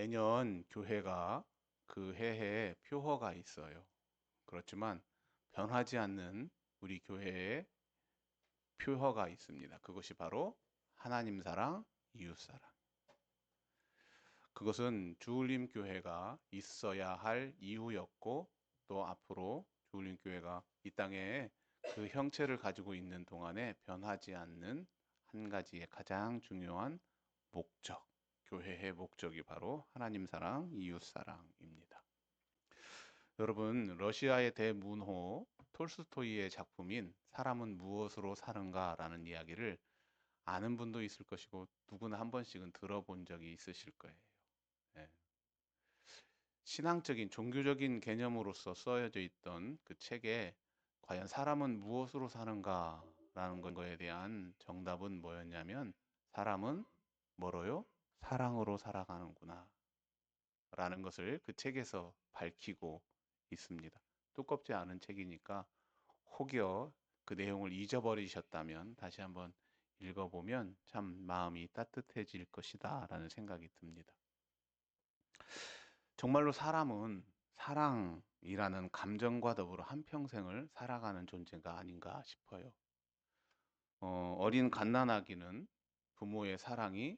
매년 교회가 그 해에 표어가 있어요. 그렇지만 변하지 않는 우리 교회의 표어가 있습니다. 그것이 바로 하나님 사랑, 이웃 사랑. 그것은 주울림 교회가 있어야 할 이유였고 또 앞으로 주울림 교회가 이 땅에 그 형체를 가지고 있는 동안에 변하지 않는 한 가지의 가장 중요한 목적, 교회의 목적이 바로 하나님 사랑, 이웃 사랑입니다. 여러분, 러시아의 대문호 톨스토이의 작품인 사람은 무엇으로 사는가라는 이야기를 아는 분도 있을 것이고 누구나 한 번씩은 들어본 적이 있으실 거예요. 예. 신앙적인 종교적인 개념으로서 써여져 있던 그 책에 과연 사람은 무엇으로 사는가라는 거에 대한 정답은 뭐였냐면 사람은 뭐로요? 사랑으로 살아가는구나 라는 것을 그 책에서 밝히고 있습니다. 두껍지 않은 책이니까 혹여 그 내용을 잊어버리셨다면 다시 한번 읽어보면 참 마음이 따뜻해질 것이다 라는 생각이 듭니다. 정말로 사람은 사랑이라는 감정과 더불어 한평생을 살아가는 존재가 아닌가 싶어요. 어린 갓난아기는 부모의 사랑이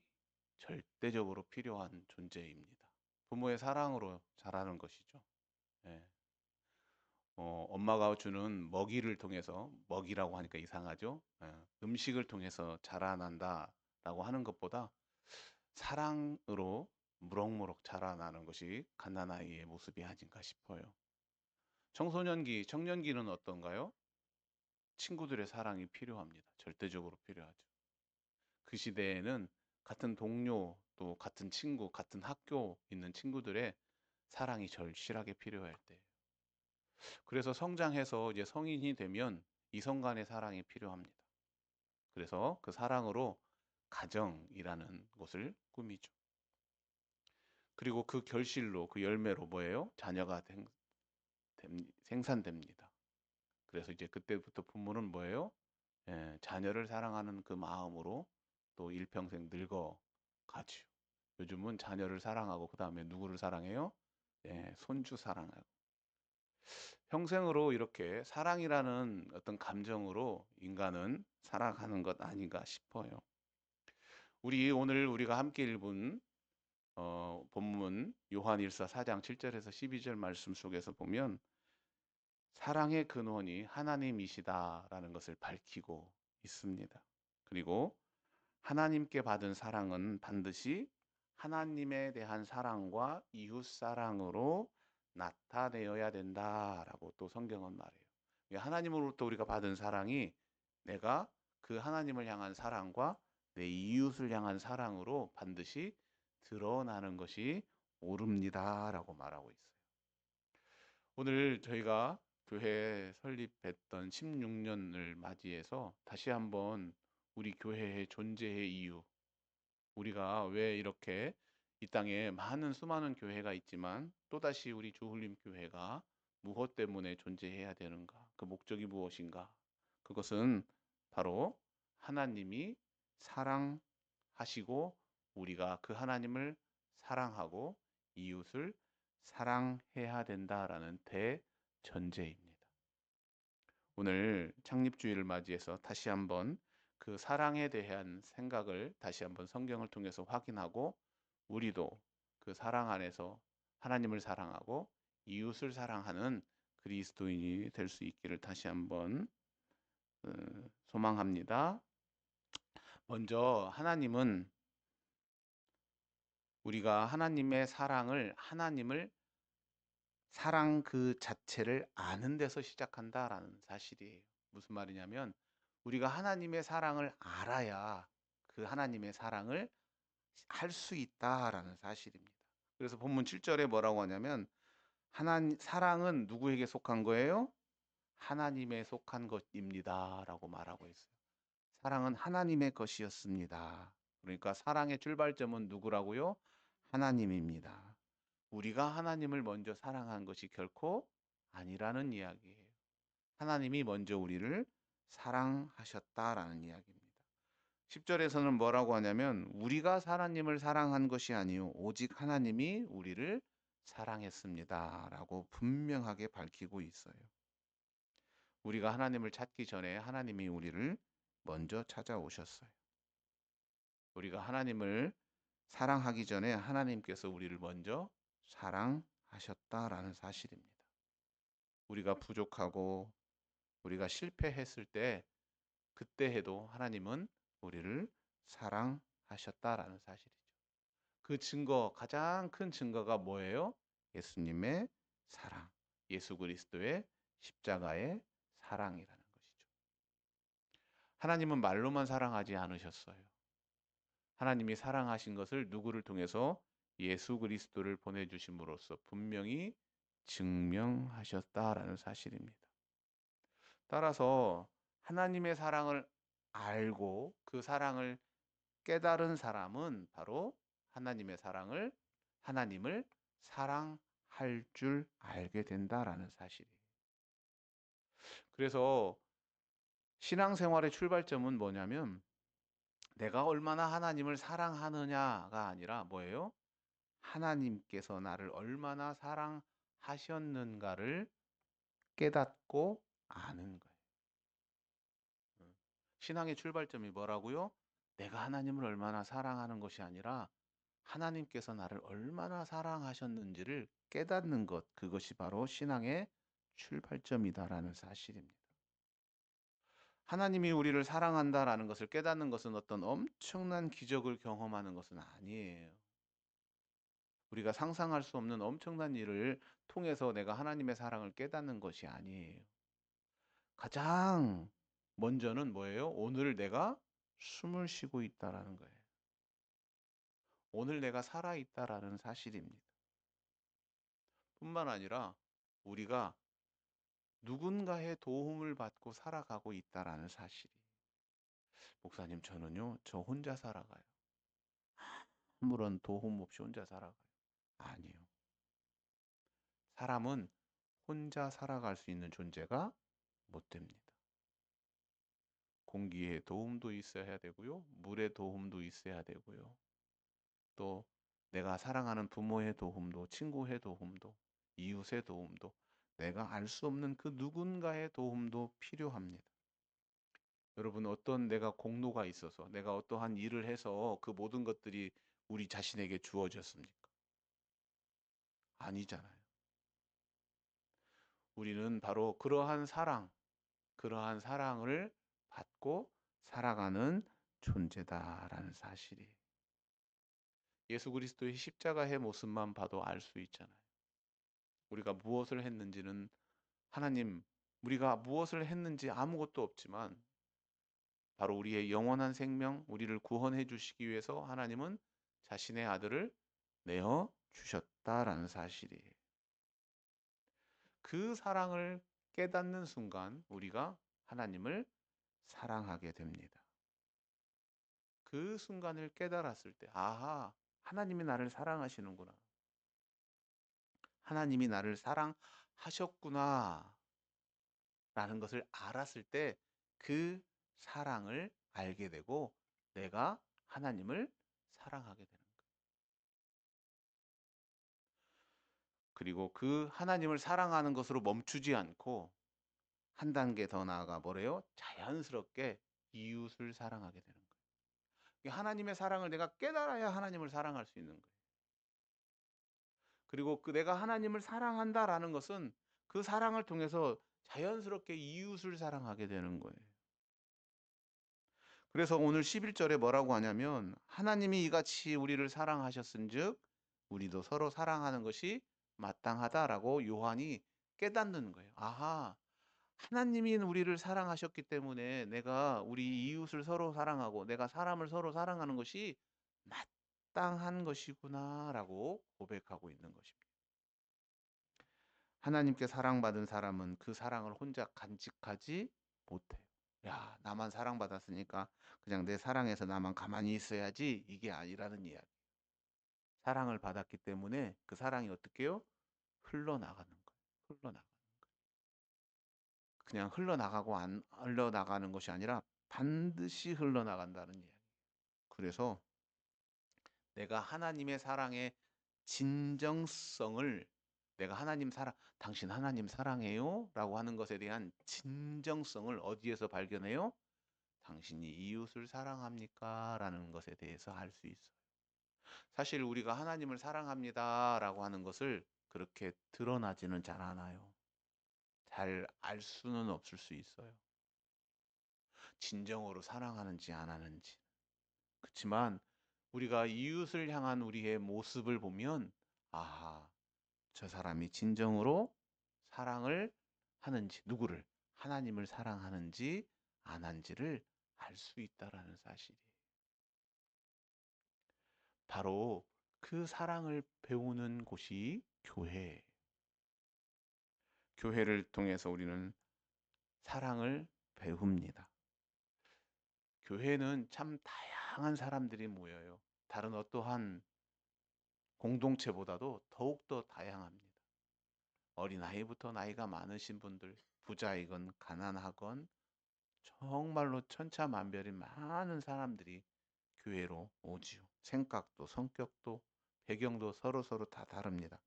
절대적으로 필요한 존재입니다. 부모의 사랑으로 자라는 것이죠. 예. 엄마가 주는 먹이를 통해서, 먹이라고 하니까 이상하죠? 예. 음식을 통해서 자라난다라고 하는 것보다 사랑으로 무럭무럭 자라나는 것이 갓난아이의 모습이 아닌가 싶어요. 청소년기, 청년기는 어떤가요? 친구들의 사랑이 필요합니다. 절대적으로 필요하죠. 그 시대에는 같은 동료, 또 같은 친구, 같은 학교 있는 친구들의 사랑이 절실하게 필요할 때. 그래서 성장해서 이제 성인이 되면 이성 간의 사랑이 필요합니다. 그래서 그 사랑으로 가정이라는 것을 꾸미죠. 그리고 그 결실로, 그 열매로 뭐예요? 자녀가 생산됩니다. 그래서 이제 그때부터 부모는 뭐예요? 예, 자녀를 사랑하는 그 마음으로 또 일평생 늙어가지요. 요즘은 자녀를 사랑하고 그 다음에 누구를 사랑해요? 예, 손주 사랑하고. 평생으로 이렇게 사랑이라는 어떤 감정으로 인간은 살아가는 것 아닌가 싶어요. 오늘 우리가 함께 읽은 본문 요한일서 4장 7절에서 12절 말씀 속에서 보면 사랑의 근원이 하나님이시다라는 것을 밝히고 있습니다. 그리고 하나님께 받은 사랑은 반드시 하나님에 대한 사랑과 이웃 사랑으로 나타내어야 된다라고 또 성경은 말해요. 하나님으로부터 우리가 받은 사랑이 내가 그 하나님을 향한 사랑과 내 이웃을 향한 사랑으로 반드시 드러나는 것이 옳습니다라고 말하고 있어요. 오늘 저희가 교회 설립했던 16년을 맞이해서 다시 한번 우리 교회의 존재의 이유, 우리가 왜 이렇게 이 땅에 많은 수많은 교회가 있지만 또다시 우리 주울림 교회가 무엇 때문에 존재해야 되는가? 그 목적이 무엇인가? 그것은 바로 하나님이 사랑하시고 우리가 그 하나님을 사랑하고 이웃을 사랑해야 된다라는 대전제입니다. 오늘 창립주일을 맞이해서 다시 한번 그 사랑에 대한 생각을 다시 한번 성경을 통해서 확인하고 우리도 그 사랑 안에서 하나님을 사랑하고 이웃을 사랑하는 그리스도인이 될 수 있기를 다시 한번 소망합니다. 먼저 하나님은 우리가 하나님을 사랑 그 자체를 아는 데서 시작한다라는 사실이에요. 무슨 말이냐면 우리가 하나님의 사랑을 알아야 그 하나님의 사랑을 할 수 있다라는 사실입니다. 그래서 본문 7절에 뭐라고 하냐면 사랑은 누구에게 속한 거예요? 하나님에 속한 것입니다라고 말하고 있어요. 사랑은 하나님의 것이었습니다. 그러니까 사랑의 출발점은 누구라고요? 하나님입니다. 우리가 하나님을 먼저 사랑한 것이 결코 아니라는 이야기예요. 하나님이 먼저 우리를 사랑하셨다라는 이야기입니다. 10절에서는 뭐라고 하냐면 우리가 하나님을 사랑한 것이 아니요 오직 하나님이 우리를 사랑했습니다라고 분명하게 밝히고 있어요. 우리가 하나님을 찾기 전에 하나님이 우리를 먼저 찾아오셨어요. 우리가 하나님을 사랑하기 전에 하나님께서 우리를 먼저 사랑하셨다라는 사실입니다. 우리가 부족하고 우리가 실패했을 때 그때 해도 하나님은 우리를 사랑하셨다라는 사실이죠. 그 증거, 가장 큰 증거가 뭐예요? 예수님의 사랑, 예수 그리스도의 십자가의 사랑이라는 것이죠. 하나님은 말로만 사랑하지 않으셨어요. 하나님이 사랑하신 것을 누구를 통해서 예수 그리스도를 보내주심으로써 분명히 증명하셨다라는 사실입니다. 따라서 하나님의 사랑을 알고 그 사랑을 깨달은 사람은 바로 하나님을 사랑할 줄 알게 된다라는 사실이에요. 그래서 신앙생활의 출발점은 뭐냐면 내가 얼마나 하나님을 사랑하느냐가 아니라 뭐예요? 하나님께서 나를 얼마나 사랑하셨는가를 깨닫고 아는 거예요. 신앙의 출발점이 뭐라고요? 내가 하나님을 얼마나 사랑하는 것이 아니라 하나님께서 나를 얼마나 사랑하셨는지를 깨닫는 것, 그것이 바로 신앙의 출발점이다라는 사실입니다. 하나님이 우리를 사랑한다라는 것을 깨닫는 것은 어떤 엄청난 기적을 경험하는 것은 아니에요. 우리가 상상할 수 없는 엄청난 일을 통해서 내가 하나님의 사랑을 깨닫는 것이 아니에요. 가장 먼저는 뭐예요? 오늘 내가 숨을 쉬고 있다라는 거예요. 오늘 내가 살아 있다라는 사실입니다. 뿐만 아니라 우리가 누군가의 도움을 받고 살아가고 있다라는 사실이. 목사님, 저는요, 저 혼자 살아가요. 아무런 도움 없이 혼자 살아가요. 아니요. 사람은 혼자 살아갈 수 있는 존재가 못 됩니다. 공기의 도움도 있어야 되고요. 물의 도움도 있어야 되고요. 또 내가 사랑하는 부모의 도움도, 친구의 도움도, 이웃의 도움도, 내가 알 수 없는 그 누군가의 도움도 필요합니다. 여러분, 어떤 내가 공로가 있어서 내가 어떠한 일을 해서 그 모든 것들이 우리 자신에게 주어졌습니까? 아니잖아요. 우리는 바로 그러한 사랑을 받고 살아가는 존재다라는 사실이 예수 그리스도의 십자가의 모습만 봐도 알 수 있잖아요. 우리가 무엇을 했는지는 하나님, 우리가 무엇을 했는지 아무것도 없지만 바로 우리의 영원한 생명, 우리를 구원해 주시기 위해서 하나님은 자신의 아들을 내어 주셨다라는 사실이에요. 그 사랑을 깨닫는 순간 우리가 하나님을 사랑하게 됩니다. 그 순간을 깨달았을 때, 아하, 하나님이 나를 사랑하시는구나. 하나님이 나를 사랑하셨구나. 라는 것을 알았을 때 그 사랑을 알게 되고 내가 하나님을 사랑하게 되는 거예요. 그리고 그 하나님을 사랑하는 것으로 멈추지 않고 한 단계 더 나아가 뭐래요? 자연스럽게 이웃을 사랑하게 되는 거예요. 하나님의 사랑을 내가 깨달아야 하나님을 사랑할 수 있는 거예요. 그리고 그 내가 하나님을 사랑한다라는 것은 그 사랑을 통해서 자연스럽게 이웃을 사랑하게 되는 거예요. 그래서 오늘 11절에 뭐라고 하냐면 하나님이 이같이 우리를 사랑하셨은즉 우리도 서로 사랑하는 것이 마땅하다라고 요한이 깨닫는 거예요. 아하, 하나님이 우리를 사랑하셨기 때문에 내가 우리 이웃을 서로 사랑하고 내가 사람을 서로 사랑하는 것이 마땅한 것이구나라고 고백하고 있는 것입니다. 하나님께 사랑받은 사람은 그 사랑을 혼자 간직하지 못해요. 야, 나만 사랑받았으니까 그냥 내 사랑에서 나만 가만히 있어야지 이게 아니라는 이야기. 사랑을 받았기 때문에 그 사랑이 어떻게 해요? 흘러나가는 거예요. 흘러나가는 거예요. 그냥 흘러나가고 안 흘러나가는 것이 아니라 반드시 흘러나간다는 이야기. 그래서 내가 하나님의 사랑의 진정성을 내가 하나님 사랑 "당신 하나님 사랑해요?" 라고 하는 것에 대한 진정성을 어디에서 발견해요? "당신이 이웃을 사랑합니까?" 라는 것에 대해서 알 수 있어요. 사실 우리가 "하나님을 사랑합니다."라고 하는 것을 그렇게 드러나지는 잘 않아요. 잘 알 수는 없을 수 있어요. 진정으로 사랑하는지 안 하는지. 그치만 우리가 이웃을 향한 우리의 모습을 보면 '아하 저 사람이 진정으로 사랑을 하는지 누구를 하나님을 사랑하는지 안 한지를 알 수 있다.'라는 사실이에요. 바로 그 사랑을 배우는 곳이 교회예요. 교회를 통해서 우리는 사랑을 배웁니다. 교회는 참 다양한 사람들이 모여요. 다른 어떠한 공동체보다도 더욱더 다양합니다. 어린아이부터 나이가 많으신 분들, 부자이건 가난하건 정말로 천차만별인 많은 사람들이 교회로 오지요. 생각도 성격도 배경도 서로서로 다 다릅니다.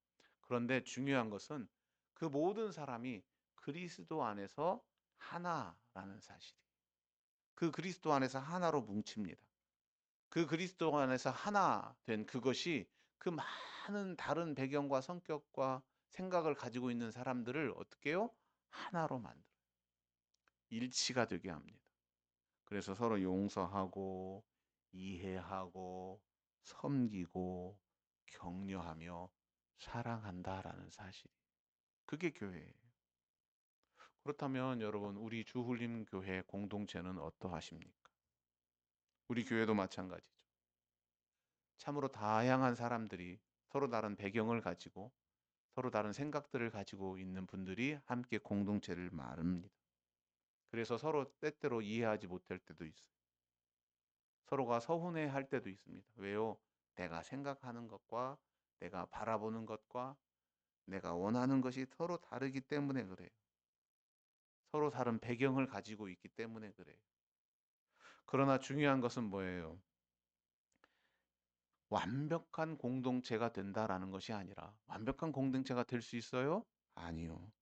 그런데 중요한 것은 그 모든 사람이 그리스도 안에서 하나라는 사실이에요. 그 그리스도 안에서 하나로 뭉칩니다. 그 그리스도 안에서 하나 된 그것이 그 많은 다른 배경과 성격과 생각을 가지고 있는 사람들을 어떻게 해요? 하나로 만들어요. 일치가 되게 합니다. 그래서 서로 용서하고 이해하고 섬기고 격려하며 사랑한다라는 사실. 그게 교회예요. 그렇다면 여러분 우리 주훈림 교회 공동체는 어떠하십니까? 우리 교회도 마찬가지죠. 참으로 다양한 사람들이 서로 다른 배경을 가지고 서로 다른 생각들을 가지고 있는 분들이 함께 공동체를 마릅니다. 그래서 서로 때때로 이해하지 못할 때도 있어요. 서로가 서운해할 때도 있습니다. 왜요? 내가 생각하는 것과 내가 바라보는 것과 내가 원하는 것이 서로 다르기 때문에 그래요. 서로 다른 배경을 가지고 있기 때문에 그래요. 그러나 중요한 것은 뭐예요? 완벽한 공동체가 된다라는 것이 아니라 완벽한 공동체가 될 수 있어요? 아니요.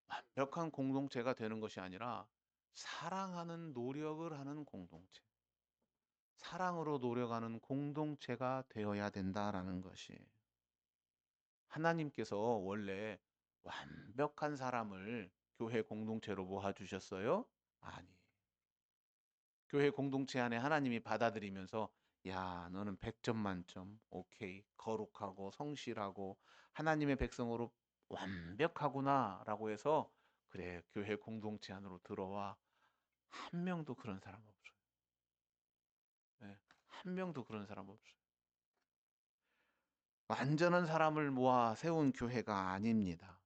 완벽한 공동체가 되는 것이 아니라 사랑하는 노력을 하는 공동체. 사랑으로 노력하는 공동체가 되어야 된다라는 것이에요. 하나님께서 원래 완벽한 사람을 교회 공동체로 모아주셨어요? 아니. 교회 공동체 안에 하나님이 받아들이면서 야, 너는 100점 만점. 오케이. 거룩하고 성실하고 하나님의 백성으로 완벽하구나라고 해서 그래, 교회 공동체 안으로 들어와. 한 명도 그런 사람 없어요. 네, 한 명도 그런 사람 없어요. 완전한 사람을 모아 세운 교회가 아닙니다.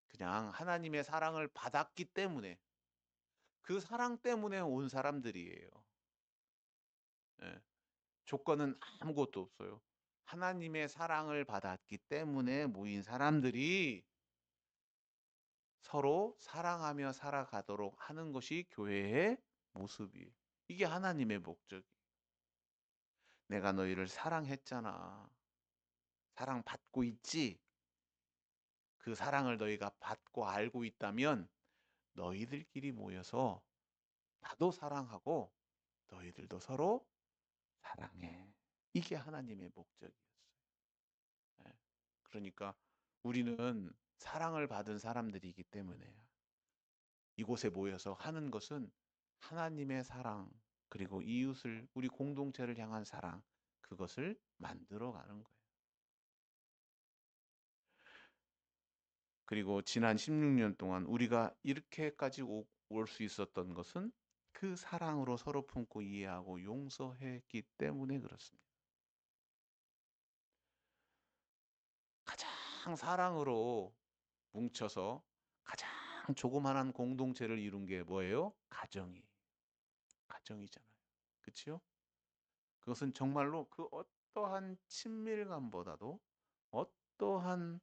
그냥 하나님의 사랑을 받았기 때문에 그 사랑 때문에 온 사람들이에요. 예, 조건은 아무것도 없어요. 하나님의 사랑을 받았기 때문에 모인 사람들이 서로 사랑하며 살아가도록 하는 것이 교회의 모습이에요. 이게 하나님의 목적이에요. 내가 너희를 사랑했잖아. 사랑받고 있지? 그 사랑을 너희가 받고 알고 있다면 너희들끼리 모여서 나도 사랑하고 너희들도 서로 사랑해. 이게 하나님의 목적이었어요. 예. 그러니까 우리는 사랑을 받은 사람들이기 때문에 이곳에 모여서 하는 것은 하나님의 사랑, 그리고 이웃을, 우리 공동체를 향한 사랑, 그것을 만들어 가는 거예요. 그리고 지난 16년 동안 우리가 이렇게까지 올 수 있었던 것은 그 사랑으로 서로 품고 이해하고 용서했기 때문에 그렇습니다. 가장 사랑으로 뭉쳐서 가장 조그만한 공동체를 이룬 게 뭐예요? 가정이잖아요. 그치요? 그것은 정말로 그 어떠한 친밀감보다도 어떠한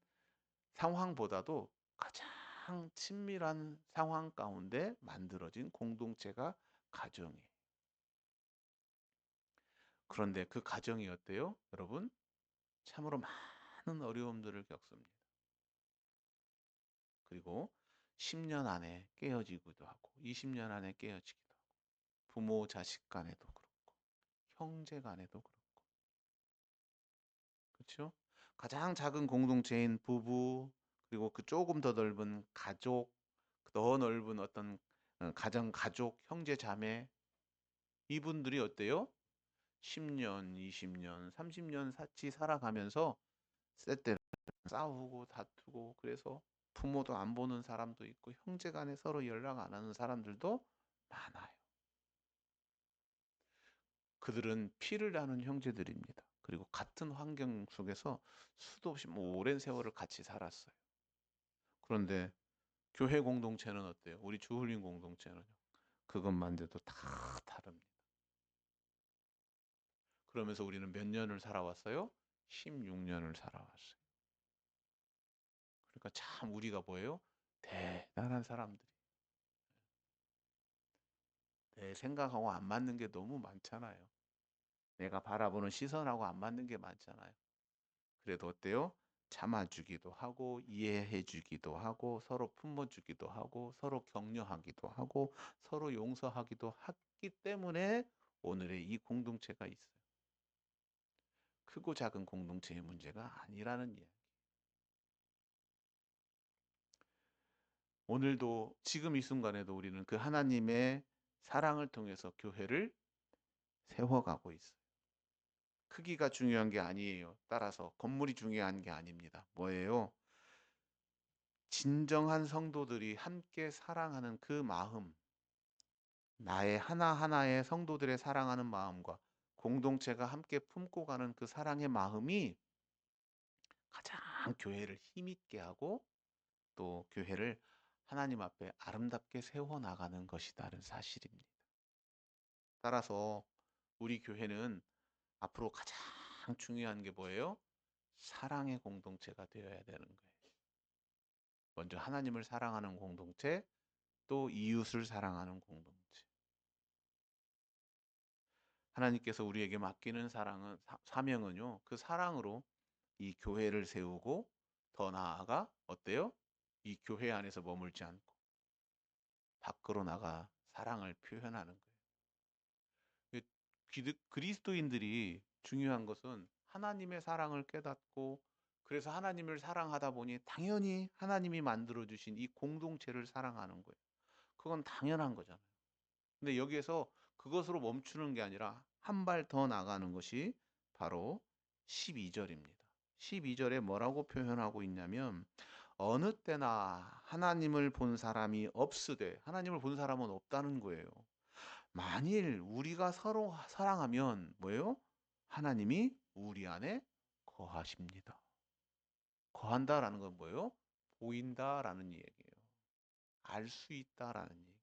상황보다도 가장 친밀한 상황 가운데 만들어진 공동체가 가정이에요. 그런데 그 가정이 어때요? 여러분, 참으로 많은 어려움들을 겪습니다. 그리고 10년 안에 깨어지기도 하고 20년 안에 깨어지기도 하고 부모 자식 간에도 그렇고 형제 간에도 그렇고 그렇죠? 가장 작은 공동체인 부부 그리고 그 조금 더 넓은 가족 더 넓은 어떤 가정 가족 형제 자매 이분들이 어때요? 10년, 20년, 30년 같이 살아가면서 때때로 싸우고 다투고 그래서 부모도 안 보는 사람도 있고 형제 간에 서로 연락 안 하는 사람들도 많아요. 그들은 피를 나눈 형제들입니다. 그리고 같은 환경 속에서 수도 없이 오랜 세월을 같이 살았어요. 그런데 교회 공동체는 어때요? 우리 주울림 공동체는요. 그것만 돼도 다 다릅니다. 그러면서 우리는 몇 년을 살아왔어요? 16년을 살아왔어요. 그러니까 참 우리가 뭐예요? 대단한 사람들이. 내 생각하고 안 맞는 게 너무 많잖아요. 내가 바라보는 시선하고 안 맞는 게 많잖아요. 그래도 어때요? 참아주기도 하고 이해해주기도 하고 서로 품어주기도 하고 서로 격려하기도 하고 서로 용서하기도 하기 때문에 오늘의 이 공동체가 있어요. 크고 작은 공동체의 문제가 아니라는 이야기. 오늘도 지금 이 순간에도 우리는 그 하나님의 사랑을 통해서 교회를 세워가고 있어요. 크기가 중요한 게 아니에요. 따라서 건물이 중요한 게 아닙니다. 뭐예요? 진정한 성도들이 함께 사랑하는 그 마음, 나의 하나하나의 성도들의 사랑하는 마음과 공동체가 함께 품고 가는 그 사랑의 마음이 가장 교회를 힘있게 하고 또 교회를 하나님 앞에 아름답게 세워나가는 것이다는 사실입니다. 따라서 우리 교회는 앞으로 가장 중요한 게 뭐예요? 사랑의 공동체가 되어야 되는 거예요. 먼저 하나님을 사랑하는 공동체, 또 이웃을 사랑하는 공동체. 하나님께서 우리에게 맡기는 사명은요, 그 사랑으로 이 교회를 세우고 더 나아가 어때요? 이 교회 안에서 머물지 않고 밖으로 나가 사랑을 표현하는 거예요. 그리스도인들이 중요한 것은 하나님의 사랑을 깨닫고 그래서 하나님을 사랑하다 보니 당연히 하나님이 만들어 주신 이 공동체를 사랑하는 거예요. 그건 당연한 거잖아요. 근데 여기에서 그것으로 멈추는 게 아니라 한 발 더 나가는 것이 바로 12절입니다. 12절에 뭐라고 표현하고 있냐면 어느 때나 하나님을 본 사람이 없으되 하나님을 본 사람은 없다는 거예요. 만일 우리가 서로 사랑하면 뭐예요? 하나님이 우리 안에 거하십니다. 거한다라는 건 뭐예요? 보인다라는 얘기예요. 알 수 있다라는 얘기예요.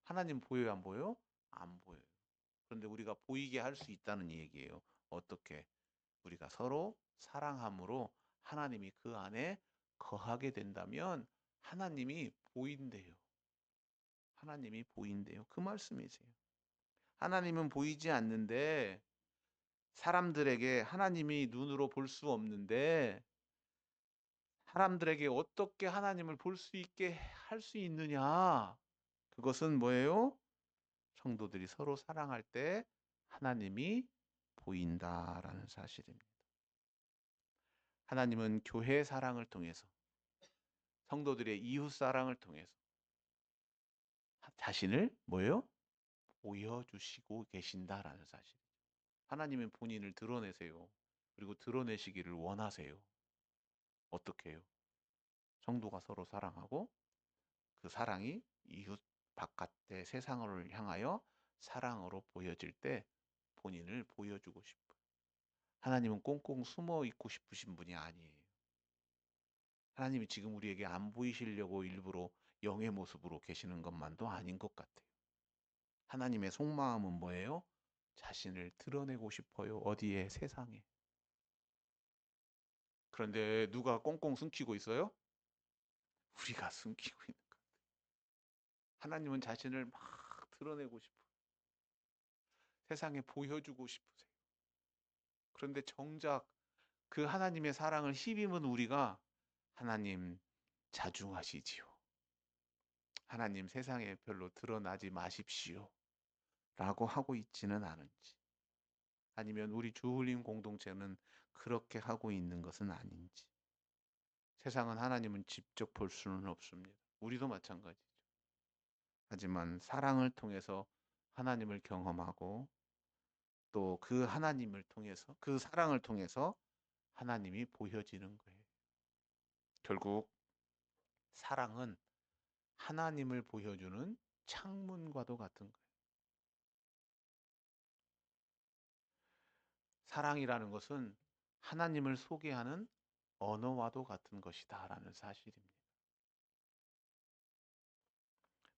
하나님 보여요, 안 보여요? 안 보여요. 그런데 우리가 보이게 할 수 있다는 얘기예요. 어떻게? 우리가 서로 사랑함으로 하나님이 그 안에 거하게 된다면 하나님이 보인대요. 하나님이 보인대요. 그 말씀이세요. 하나님은 보이지 않는데 사람들에게 하나님이 눈으로 볼 수 없는데 사람들에게 어떻게 하나님을 볼 수 있게 할 수 있느냐? 그것은 뭐예요? 성도들이 서로 사랑할 때 하나님이 보인다라는 사실입니다. 하나님은 교회의 사랑을 통해서 성도들의 이웃 사랑을 통해서 자신을 뭐예요? 보여주시고 계신다라는 사실. 하나님은 본인을 드러내세요. 그리고 드러내시기를 원하세요. 어떻게 해요? 성도가 서로 사랑하고 그 사랑이 이웃 바깥의 세상을 향하여 사랑으로 보여질 때 본인을 보여주고 싶어요. 하나님은 꽁꽁 숨어 있고 싶으신 분이 아니에요. 하나님이 지금 우리에게 안 보이시려고 일부러 영의 모습으로 계시는 것만도 아닌 것 같아요. 하나님의 속마음은 뭐예요? 자신을 드러내고 싶어요. 어디에? 세상에. 그런데 누가 꽁꽁 숨기고 있어요? 우리가 숨기고 있는 것. 하나님은 자신을 막 드러내고 싶어요. 세상에 보여주고 싶으세요. 그런데 정작 그 하나님의 사랑을 힘입은 우리가 하나님 자중하시지요. 하나님 세상에 별로 드러나지 마십시오. 라고 하고 있지는 않은지. 아니면 우리 주울림 공동체는 그렇게 하고 있는 것은 아닌지. 세상은 하나님은 직접 볼 수는 없습니다. 우리도 마찬가지죠. 하지만 사랑을 통해서 하나님을 경험하고 또 그 하나님을 통해서 그 사랑을 통해서 하나님이 보여지는 거예요. 결국 사랑은 하나님을 보여주는 창문과도 같은 거예요. 사랑이라는 것은 하나님을 소개하는 언어와도 같은 것이다라는 사실입니다.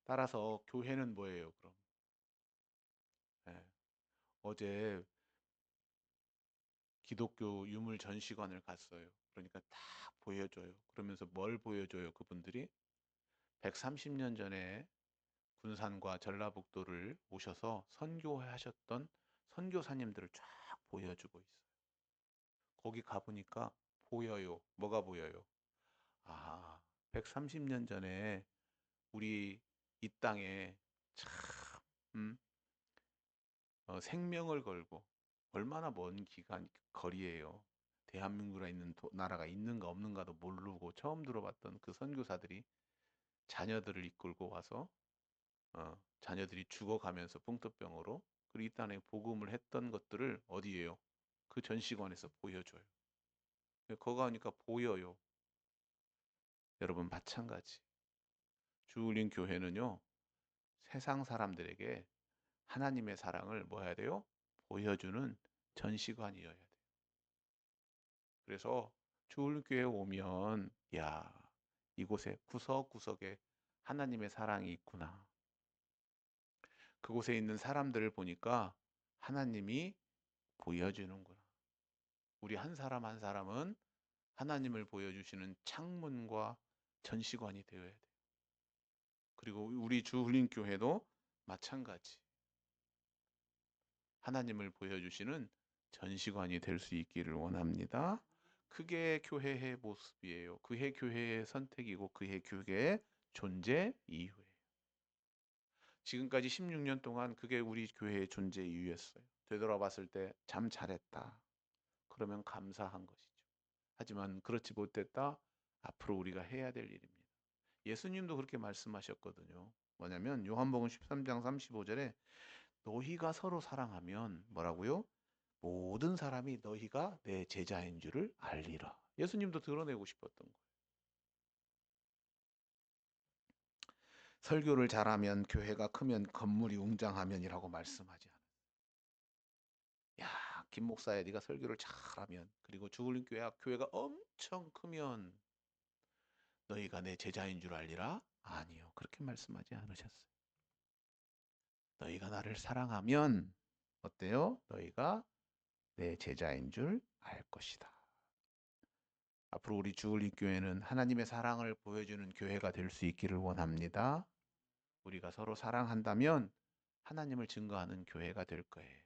따라서 교회는 뭐예요, 그럼? 예, 어제 기독교 유물 전시관을 갔어요. 그러니까 다 보여줘요. 그러면서 뭘 보여줘요, 그분들이? 130년 전에 군산과 전라북도를 오셔서 선교하셨던 선교사님들을 쫙 보여주고 있어요. 거기 가보니까 보여요. 뭐가 보여요? 아, 130년 전에 우리 이 땅에 참 생명을 걸고 얼마나 먼 기간 거리예요. 대한민국에 있는 나라가 있는가 없는가도 모르고 처음 들어봤던 그 선교사들이 자녀들을 이끌고 와서 자녀들이 죽어가면서 풍토병으로 그리고 이 땅에 복음을 했던 것들을 어디에요? 그 전시관에서 보여줘요. 거기 가니까 보여요. 여러분 마찬가지. 주울림 교회는요. 세상 사람들에게 하나님의 사랑을 뭐 해야 돼요? 보여주는 전시관이어야 돼요. 그래서 주울교회 오면 야 이곳에 구석구석에 하나님의 사랑이 있구나. 그곳에 있는 사람들을 보니까 하나님이 보여주는구나. 우리 한 사람 한 사람은 하나님을 보여주시는 창문과 전시관이 되어야 돼요. 그리고 우리 주울림교회도 마찬가지. 하나님을 보여주시는 전시관이 될 수 있기를 원합니다. 그게 교회의 모습이에요. 그게 교회의 선택이고 그게 교회의 존재 이유예요. 지금까지 16년 동안 그게 우리 교회의 존재 이유였어요. 되돌아봤을 때 참 잘했다. 그러면 감사한 것이죠. 하지만 그렇지 못했다. 앞으로 우리가 해야 될 일입니다. 예수님도 그렇게 말씀하셨거든요. 뭐냐면 요한복음 13장 35절에 너희가 서로 사랑하면 뭐라고요? 모든 사람이 너희가 내 제자인 줄을 알리라. 예수님도 드러내고 싶었던 거예요. 설교를 잘하면 교회가 크면 건물이 웅장하면이라고 말씀하지 않아요. 야, 김 목사야 네가 설교를 잘하면 그리고 주울림 교회가 엄청 크면 너희가 내 제자인 줄 알리라? 아니요. 그렇게 말씀하지 않으셨어요. 너희가 나를 사랑하면 어때요? 너희가 내 제자인 줄 알 것이다. 앞으로 우리 주울림 교회는 하나님의 사랑을 보여주는 교회가 될 수 있기를 원합니다. 우리가 서로 사랑한다면 하나님을 증거하는 교회가 될 거예요.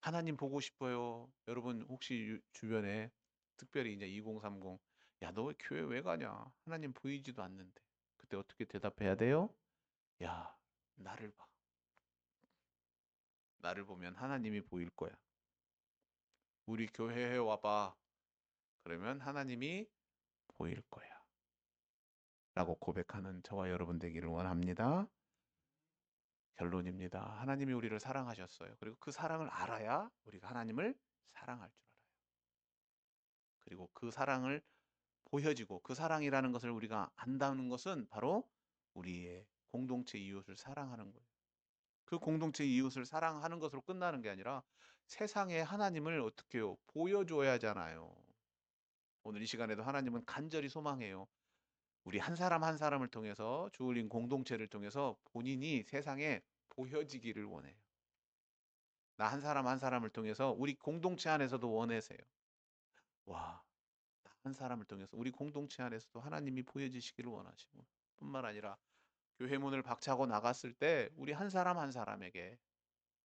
하나님 보고 싶어요. 여러분 혹시 주변에 특별히 이제 2030 야, 너 교회 왜 가냐? 하나님 보이지도 않는데. 그때 어떻게 대답해야 돼요? 야, 나를 봐. 나를 보면 하나님이 보일 거야. 우리 교회에 와봐. 그러면 하나님이 보일 거야. 라고 고백하는 저와 여러분 되기를 원합니다. 결론입니다. 하나님이 우리를 사랑하셨어요. 그리고 그 사랑을 알아야 우리가 하나님을 사랑할 줄 알아요. 그리고 그 사랑을 보여지고 그 사랑이라는 것을 우리가 안다는 것은 바로 우리의 공동체 이웃을 사랑하는 거예요. 그 공동체 이웃을 사랑하는 것으로 끝나는 게 아니라 세상에 하나님을 어떻게 해요? 보여줘야 하잖아요. 오늘 이 시간에도 하나님은 간절히 소망해요. 우리 한 사람 한 사람을 통해서 주울림 공동체를 통해서 본인이 세상에 보여지기를 원해요. 나 한 사람 한 사람을 통해서 우리 공동체 안에서도 원하세요. 와, 나 한 사람을 통해서 우리 공동체 안에서도 하나님이 보여지시기를 원하시고 뿐만 아니라 교회 문을 박차고 나갔을 때 우리 한 사람 한 사람에게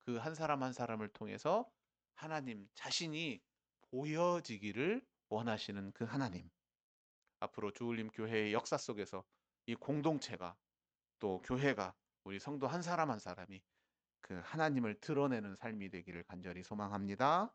그 한 사람 한 사람을 통해서 하나님 자신이 보여지기를 원하시는 그 하나님. 앞으로 주울림 교회의 역사 속에서 이 공동체가 또 교회가 우리 성도 한 사람 한 사람이 그 하나님을 드러내는 삶이 되기를 간절히 소망합니다.